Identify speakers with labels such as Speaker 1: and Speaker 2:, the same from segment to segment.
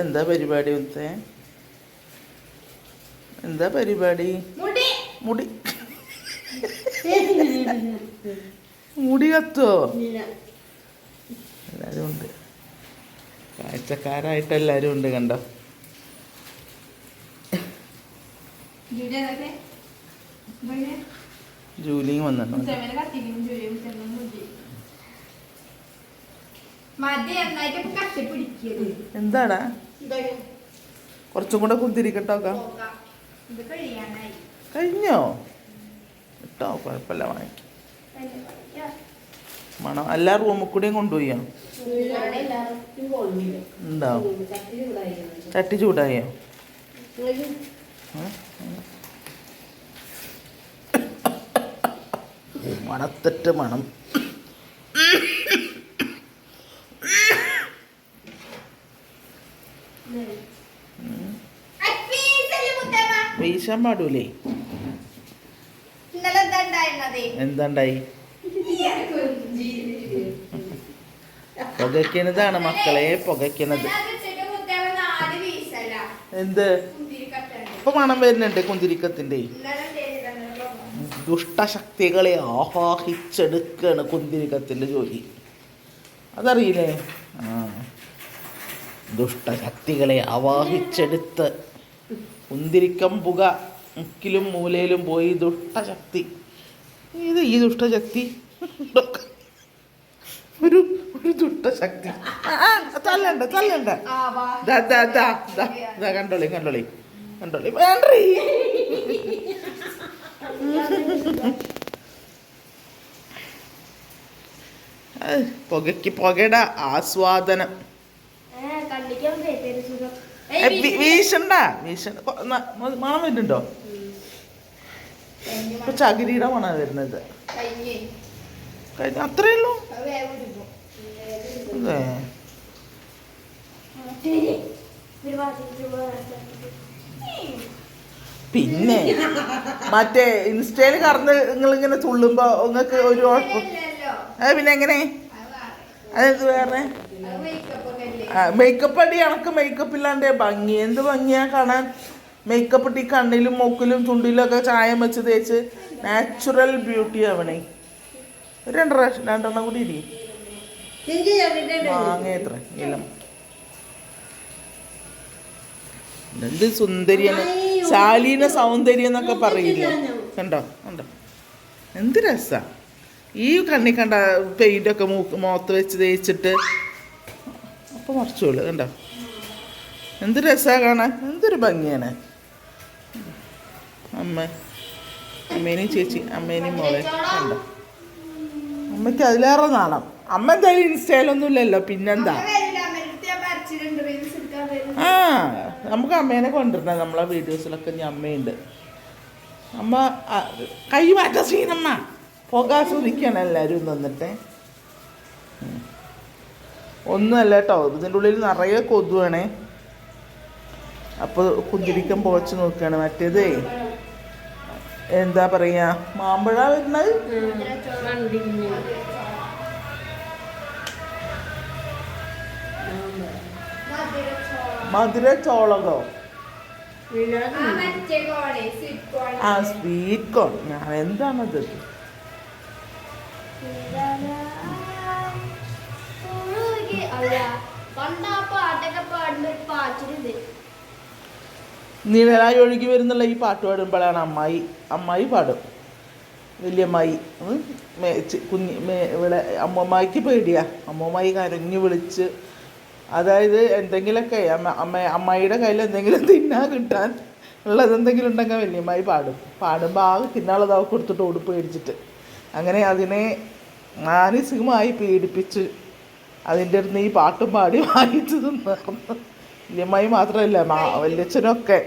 Speaker 1: എന്താ പരിപാടി മുത്തേ? എന്താ പരിപാടി? മുടി മുടി കത്തുവോ? എല്ലാരും ഉണ്ട്, കാഴ്ചക്കാരായിട്ട് എല്ലാരും ഉണ്ട്. കണ്ടോ? ജൂലിയും വന്നിട്ടുണ്ടോ? എന്താടാ? കുറച്ചും കൂടെ കുന്തിരിക്കട്ടോ. കഴിഞ്ഞോ? കേട്ടോ, കുഴപ്പമില്ല, വാങ്ങിക്കും. മണം എല്ലാ റൂമിൽ കൂടെയും കൊണ്ടുപോയോ? ഉണ്ടാവും. ചട്ടി ചൂടായോ? മണത്തിട്ട് മണം. വീശാൻ പാടൂലേ? എന്താണ്ടായി? പുകയ്ക്കുന്നതാണ് മക്കളെ, പുകയ്ക്കുന്നത്. എന്ത് ഇപ്പൊ മണം വരുന്നുണ്ട് കുന്തിരിക്കത്തിന്റെ. ദുഷ്ടശക്തികളെ ആവാഹിച്ചെടുക്കാണ് കുന്തിരിക്കത്തിന്റെ ജോലി. അതറിയില്ലേ? ദുഷ്ടശക്തികളെ ആവാഹിച്ചെടുത്ത് കുന്തിരിക്കം പുക മുക്കിലും മൂലയിലും പോയി. ദുഷ്ടശക്തി ഇത് ഈ ദുഷ്ടശക്തി ഒരു ദുഷ്ടശക്തി. തല്ലണ്ട തല്ലണ്ട. കണ്ടോളി കണ്ടോളി കണ്ടോളി. വേണ്ടീ പുകയ്ക്ക് പുകയുടെ ആസ്വാദനം. വീശണ്ട വീശണ്ട. മണം വരുന്നുണ്ടോ? ഇപ്പൊ ചകിരിയുടെ മണം വരുന്നത്. അത്രേ ഉള്ളൂ. അതെ, പിന്നെ മറ്റേ ഇൻസ്റ്റയിൽ കറന്ന് നിങ്ങളിങ്ങനെ തുള്ളുമ്പോ നിങ്ങൾക്ക് ഒരു കുഴപ്പം. പിന്നെ എങ്ങനെ? അതെന്ത് വേറെ മേക്കപ്പ് അടി? കണക്ക് മേക്കപ്പ് ഇല്ലാണ്ട് ഭംഗി. എന്ത് ഭംഗിയാ കാണാൻ. മേക്കപ്പ് ഇട്ട് കണ്ണിലും മൂക്കിലും ചുണ്ടിലും ഒക്കെ ചായം വെച്ച് തേച്ച് നാച്ചുറൽ ബ്യൂട്ടി ആവണേ. രണ്ടെണ്ണം കൂടി ഇരി. വാങ്ങ എത്ര ഇലം. എന്ത് സുന്ദരിയാണ്, ശാലീന സൗന്ദര്യം എന്നൊക്കെ പറയില്ലേ? കണ്ടോ കണ്ടോ എന്ത് രസാ. ഈ കണ്ണി കണ്ട പെയിൻ്റൊക്കെ മുഖത്ത് വെച്ച് തേച്ചിട്ട് അപ്പം മറിച്ചോളൂ. കണ്ടോ എന്ത് രസാ കാണാൻ, എന്തൊരു ഭംഗിയാണ്. അമ്മേനെയും ചേച്ചി, അമ്മേനെയും മോളെ കണ്ടോ. അമ്മയ്ക്ക് അതിലേറെ നാണം. അമ്മ എന്തായാലും ഇൻസ്റ്റയിലൊന്നും ഇല്ലല്ലോ, പിന്നെന്താ? നമുക്ക് അമ്മേനെ കൊണ്ടുവരണം. നമ്മളെ വീഡിയോസിലൊക്കെ ഇനി അമ്മയുണ്ട്. അമ്മ കൈ മാറ്റ സീനമ്മ പുകാസ്വദിക്കണം എല്ലാവരും നിന്നിട്ട്. ഒന്നുമല്ല കേട്ടോ, ഇതിൻ്റെ ഉള്ളിൽ നിറയെ കൊതുവാണേ. അപ്പോൾ കുന്തിരിക്കം പോച്ച് നോക്കുകയാണ്. മറ്റേതേ എന്താ പറയാ, മാമ്പഴ വരുന്നത്. മധുര ചോളകോ? ആ സ്വീറ്റ് കോൺ. ഞാൻ എന്താണത്? നിഴലായി ഒഴുകി വരുന്നുള്ള ഈ പാട്ട് പാടുമ്പോഴാണ് അമ്മായി പാടും. വലിയമ്മായി ഇവിടെ അമ്മൂമ്മായിക്ക് പേടിയാ. അമ്മൂമ്മായി കരഞ്ഞു വിളിച്ച്, അതായത് എന്തെങ്കിലുമൊക്കെ അമ്മായിയുടെ കയ്യിൽ എന്തെങ്കിലും തിന്നാൻ കിട്ടാൻ ഉള്ളത് എന്തെങ്കിലും ഉണ്ടെങ്കിൽ വലിയമ്മായി പാടുമ്പോൾ ആ തിന്നാളതാവ് കൊടുത്തിട്ട് ഉടുപ്പ് മേടിച്ചിട്ട് അങ്ങനെ അതിനെ മാനസികമായി പീഡിപ്പിച്ച് അതിൻ്റെ അടുത്ത് ഈ പാട്ടും പാടി വാങ്ങിച്ചു തിന്നു. വലിയമ്മായി മാത്രമല്ല, വല്യച്ഛനൊക്കെ.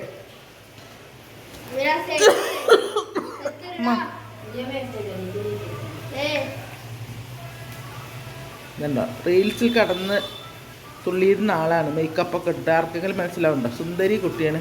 Speaker 1: ഇതുണ്ടോ, റീൽസിൽ കടന്ന് തുള്ളിയിരുന്ന ആളാണ്. മേക്കപ്പൊക്കെ ഇട്ട് ആർക്കെങ്കിലും മനസ്സിലാവുണ്ടോ? സുന്ദരി കുട്ടിയാണ്.